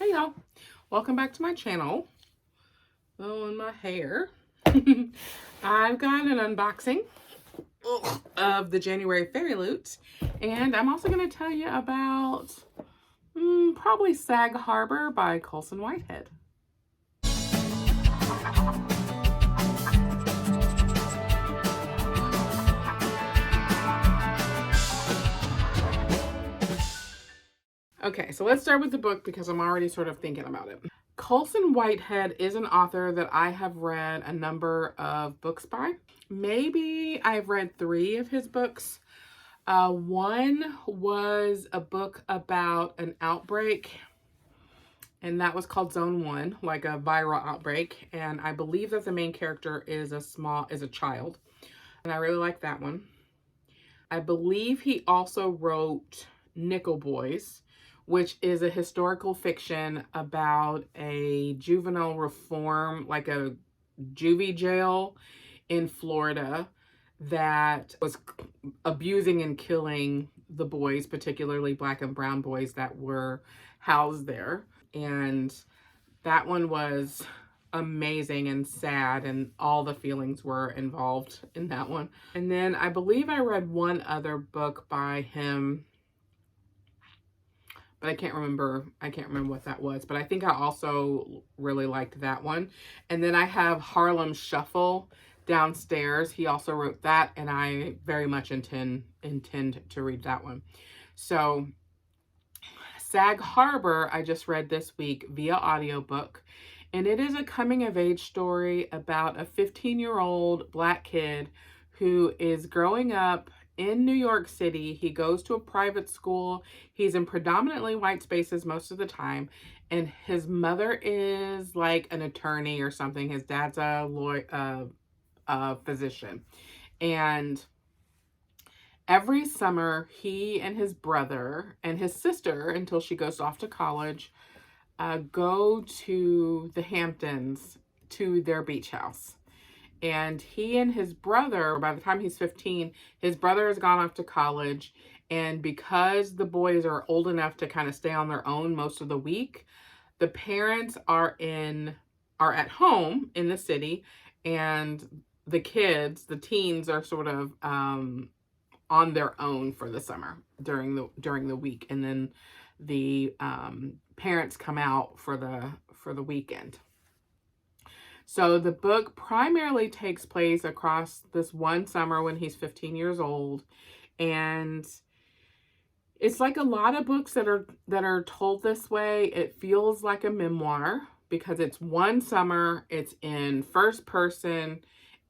Hey y'all, welcome back to my channel. Oh, and my hair. I've got an unboxing of the January FairyLoot, and I'm also going to tell you about probably Sag Harbor by Colson Whitehead. Okay, so let's start with the book because I'm already sort of thinking about it. Colson Whitehead is an author that I have read a number of books by. Maybe I've read 3 of his books. One was a book about an outbreak, and that was called Zone 1, like a viral outbreak. And I believe that the main character is a child. And I really like that one. I believe he also wrote Nickel Boys, which is a historical fiction about a juvenile reform, like a juvie jail in Florida that was abusing and killing the boys, particularly black and brown boys that were housed there. And that one was amazing and sad, and all the feelings were involved in that one. And then I believe I read one other book by him, but I can't remember what that was, but I think I also really liked that one. And then I have Harlem Shuffle downstairs. He also wrote that, and I very much intend to read that one. So Sag Harbor I just read this week via audiobook, and it is a coming of age story about a 15-year-old black kid who is growing up in New York City. He goes to a private school. He's in predominantly white spaces most of the time, and his mother is like an attorney or something. His dad's a lawyer, a physician, and every summer he and his brother and his sister, until she goes off to college, go to the Hamptons to their beach house. And he and his brother, by the time he's 15, his brother has gone off to college. And because the boys are old enough to kind of stay on their own most of the week, the parents are at home in the city, and the teens are sort of on their own for the summer during the week, and then the parents come out for the weekend. So the book primarily takes place across this one summer when he's 15 years old, and it's like a lot of books that are told this way. It feels like a memoir because it's one summer, it's in first person,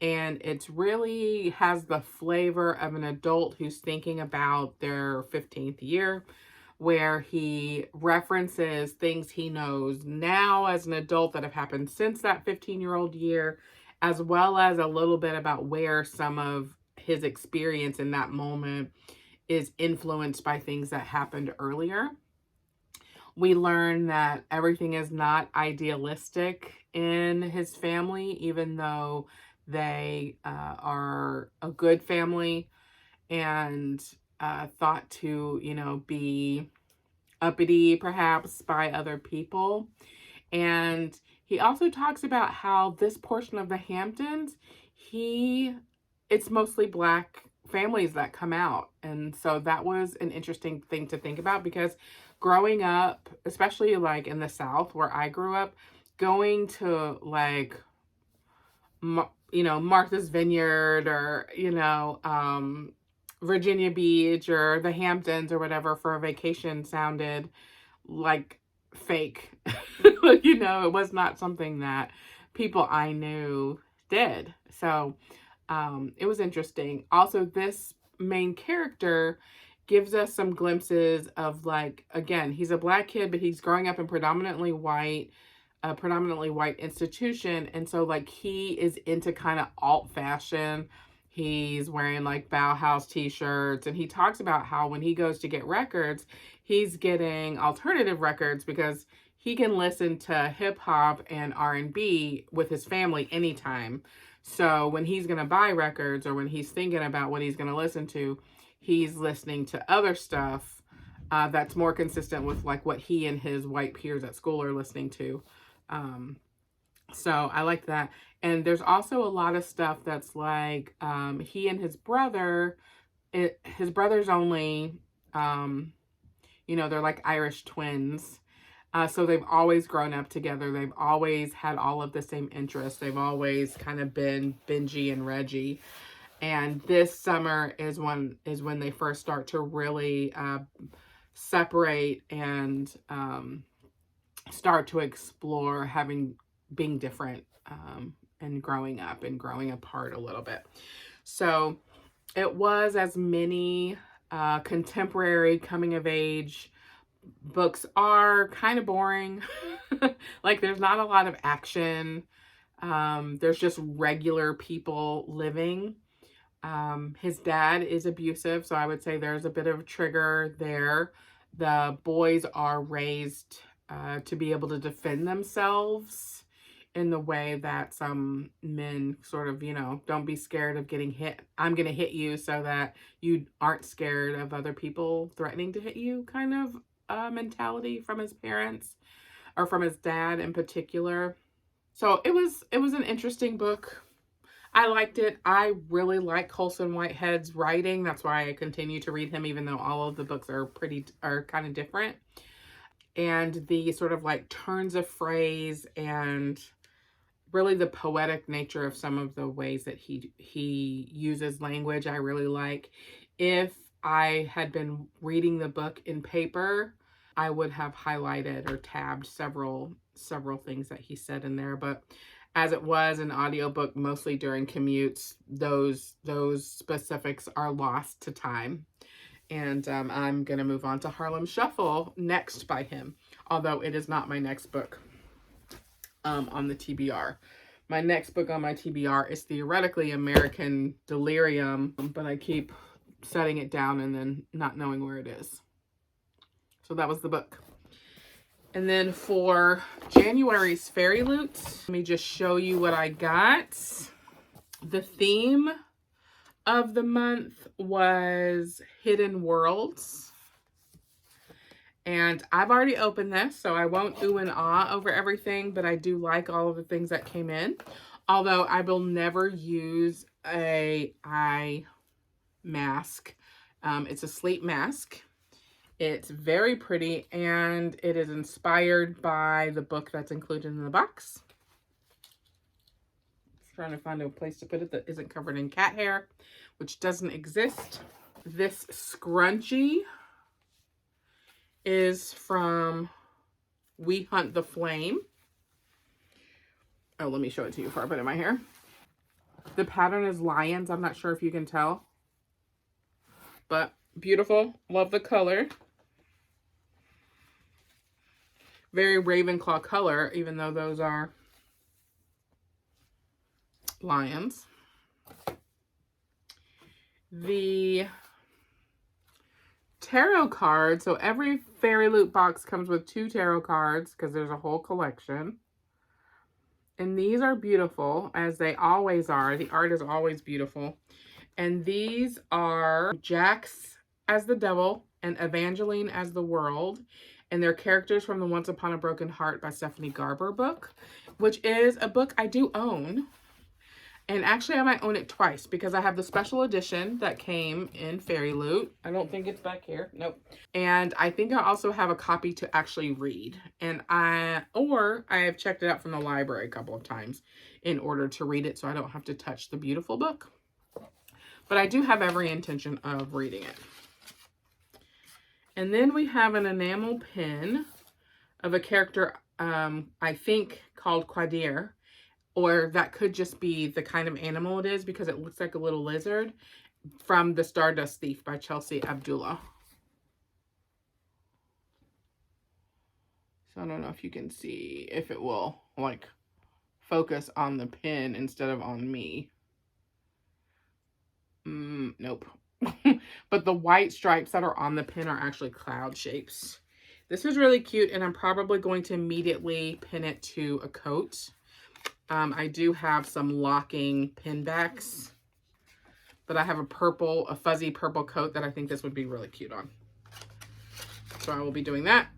and it's really has the flavor of an adult who's thinking about their 15th year, where he references things he knows now as an adult that have happened since that 15-year-old year, as well as a little bit about where some of his experience in that moment is influenced by things that happened earlier. We learn that everything is not idealistic in his family, even though they are a good family and thought to, be uppity perhaps by other people. And he also talks about how this portion of the Hamptons, it's mostly black families that come out. And so that was an interesting thing to think about, because growing up, especially like in the South where I grew up, going to like Martha's Vineyard or Virginia Beach or the Hamptons or whatever for a vacation sounded like fake. It was not something that people I knew did. So it was interesting. Also, this main character gives us some glimpses of, like, again, he's a black kid, but he's growing up in predominantly white institution. And so like he is into kind of alt fashion. He's wearing like Bauhaus t-shirts, and he talks about how when he goes to get records, he's getting alternative records because he can listen to hip hop and R&B with his family anytime. So when he's going to buy records, or when he's thinking about what he's going to listen to, he's listening to other stuff that's more consistent with like what he and his white peers at school are listening to. So I like that. And there's also a lot of stuff that's like he and his brother, his brother's only, they're like Irish twins. So they've always grown up together. They've always had all of the same interests. They've always kind of been Benji and Reggie. And this summer is when they first start to really separate and start to explore being different and growing up and growing apart a little bit. So it was as many contemporary coming of age books are, kind of boring. Like there's not a lot of action. There's just regular people living. His dad is abusive, so I would say there's a bit of a trigger there. The boys are raised to be able to defend themselves in the way that some men sort of, don't be scared of getting hit. I'm going to hit you so that you aren't scared of other people threatening to hit you kind of mentality from his parents, or from his dad in particular. So it was an interesting book. I liked it. I really like Colson Whitehead's writing. That's why I continue to read him, even though all of the books are kind of different. And the sort of like turns of phrase and really the poetic nature of some of the ways that he uses language, I really like. If I had been reading the book in paper, I would have highlighted or tabbed several things that he said in there. But as it was an audiobook, mostly during commutes, those specifics are lost to time. And I'm going to move on to Harlem Shuffle next by him, although it is not my next book on the TBR. My next book on my TBR is theoretically American Delirium, but I keep setting it down and then not knowing where it is. So that was the book. And then for January's FairyLoot, let me just show you what I got. The theme of the month was Hidden Worlds. And I've already opened this, so I won't ooh and ah over everything, but I do like all of the things that came in. Although I will never use a eye mask. It's a sleep mask. It's very pretty, and it is inspired by the book that's included in the box. Just trying to find a place to put it that isn't covered in cat hair, which doesn't exist. This scrunchie is from We Hunt the Flame. Oh, let me show it to you before I put it in my hair. The pattern is lions. I'm not sure if you can tell, but beautiful. Love the color. Very Ravenclaw color, even though those are lions. The tarot card. So every FairyLoot box comes with 2 tarot cards because there's a whole collection. And these are beautiful, as they always are. The art is always beautiful. And these are Jax as the devil and Evangeline as the world. And they're characters from the Once Upon a Broken Heart by Stephanie Garber book, which is a book I do own. And actually, I might own it twice because I have the special edition that came in FairyLoot. I don't think it's back here. Nope. And I think I also have a copy to actually read. And I have checked it out from the library a couple of times in order to read it, so I don't have to touch the beautiful book. But I do have every intention of reading it. And then we have an enamel pin of a character, I think, called Quadir. Or that could just be the kind of animal it is because it looks like a little lizard, from The Stardust Thief by Chelsea Abdullah. So I don't know if you can see, if it will like focus on the pin instead of on me. Nope. But the white stripes that are on the pin are actually cloud shapes. This is really cute, and I'm probably going to immediately pin it to a coat. I do have some locking pin backs, but I have a fuzzy purple coat that I think this would be really cute on. So I will be doing that.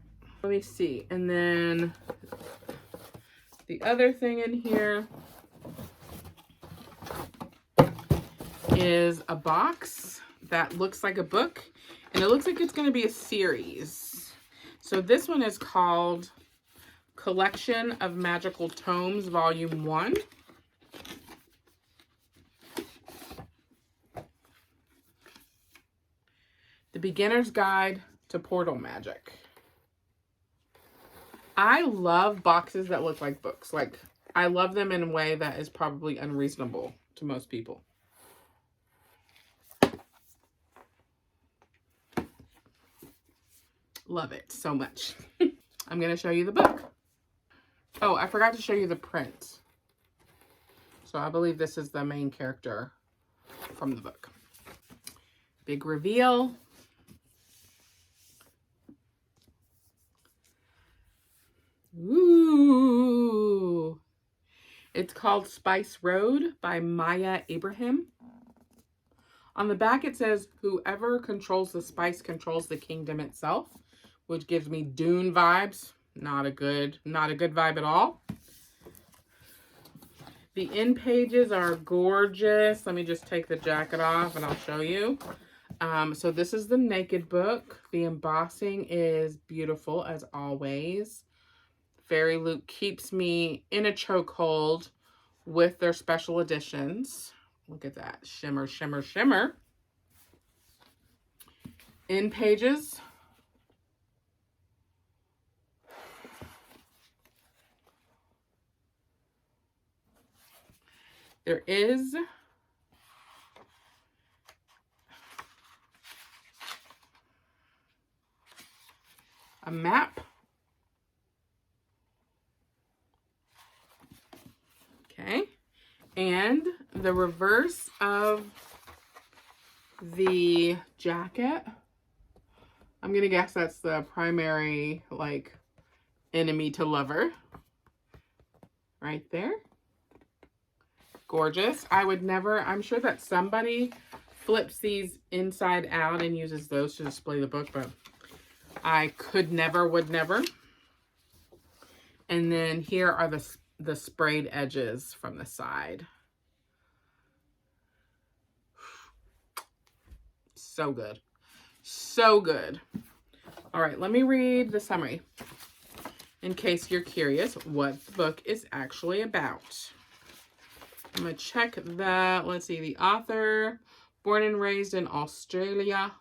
Let me see. And then the other thing in here is a box that looks like a book, and it looks like it's going to be a series. So this one is called Collection of Magical Tomes, Volume 1. The Beginner's Guide to Portal Magic. I love boxes that look like books. Like, I love them in a way that is probably unreasonable to most people. Love it so much. I'm going to show you the book. Oh, I forgot to show you the print. So I believe this is the main character from the book. Big reveal. Ooh. It's called Spice Road by Maya Abraham. On the back it says, whoever controls the spice controls the kingdom itself, which gives me Dune vibes. Not a good vibe at all. The end pages are gorgeous. Let me just take the jacket off and I'll show you. So this is the naked book. The embossing is beautiful as always. FairyLoot keeps me in a chokehold with their special editions. Look at that. Shimmer, shimmer, shimmer. End pages. There is a map. Okay. And the reverse of the jacket, I'm going to guess that's the primary, like, enemy to lover. Right there. Gorgeous. I would never, I'm sure that somebody flips these inside out and uses those to display the book, but I could never, would never. And then here are the sprayed edges from the side. So good. So good. All right, let me read the summary in case you're curious what the book is actually about. I'm going to check that. Let's see. The author, born and raised in Australia,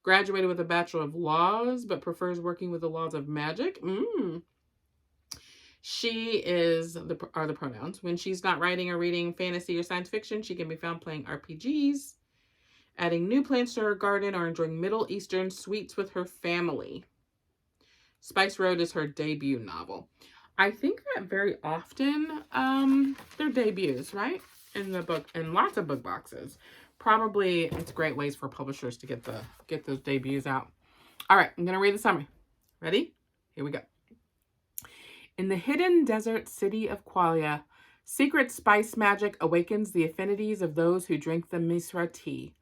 graduated with a Bachelor of Laws, but prefers working with the laws of magic. She are the pronouns. When she's not writing or reading fantasy or science fiction, she can be found playing RPGs, adding new plants to her garden, or enjoying Middle Eastern sweets with her family. Spice Road is her debut novel. I think that very often they're debuts, right? In the book, in lots of book boxes. Probably it's great ways for publishers to get those debuts out. All right, I'm going to read the summary. Ready? Here we go. In the hidden desert city of Qualia, secret spice magic awakens the affinities of those who drink the Misra tea.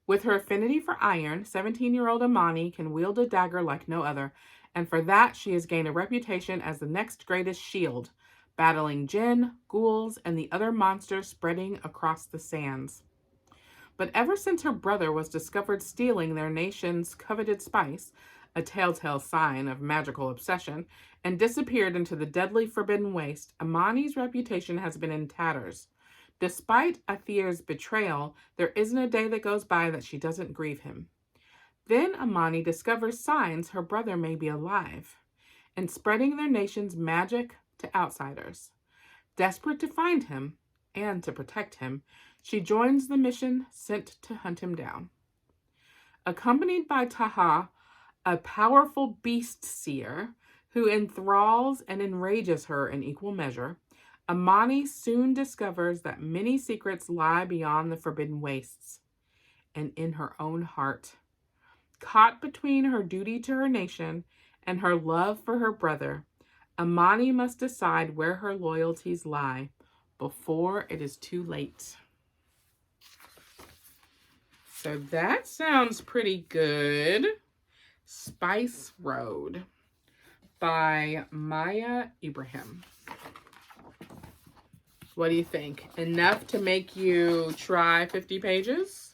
With her affinity for iron, 17-year-old Amani can wield a dagger like no other, and for that she has gained a reputation as the next greatest shield, battling jinn, ghouls, and the other monsters spreading across the sands. But ever since her brother was discovered stealing their nation's coveted spice, a telltale sign of magical obsession, and disappeared into the deadly Forbidden Waste, Amani's reputation has been in tatters. Despite Athir's betrayal, there isn't a day that goes by that she doesn't grieve him. Then Amani discovers signs her brother may be alive and spreading their nation's magic to outsiders. Desperate to find him and to protect him, she joins the mission sent to hunt him down. Accompanied by Taha, a powerful beast seer who enthralls and enrages her in equal measure, Amani soon discovers that many secrets lie beyond the Forbidden Wastes and in her own heart. Caught between her duty to her nation and her love for her brother, Amani must decide where her loyalties lie before it is too late. So that sounds pretty good. Spice Road by Maya Ibrahim. What do you think? Enough to make you try 50 pages?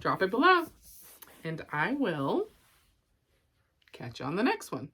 Drop it below. And I will catch you on the next one.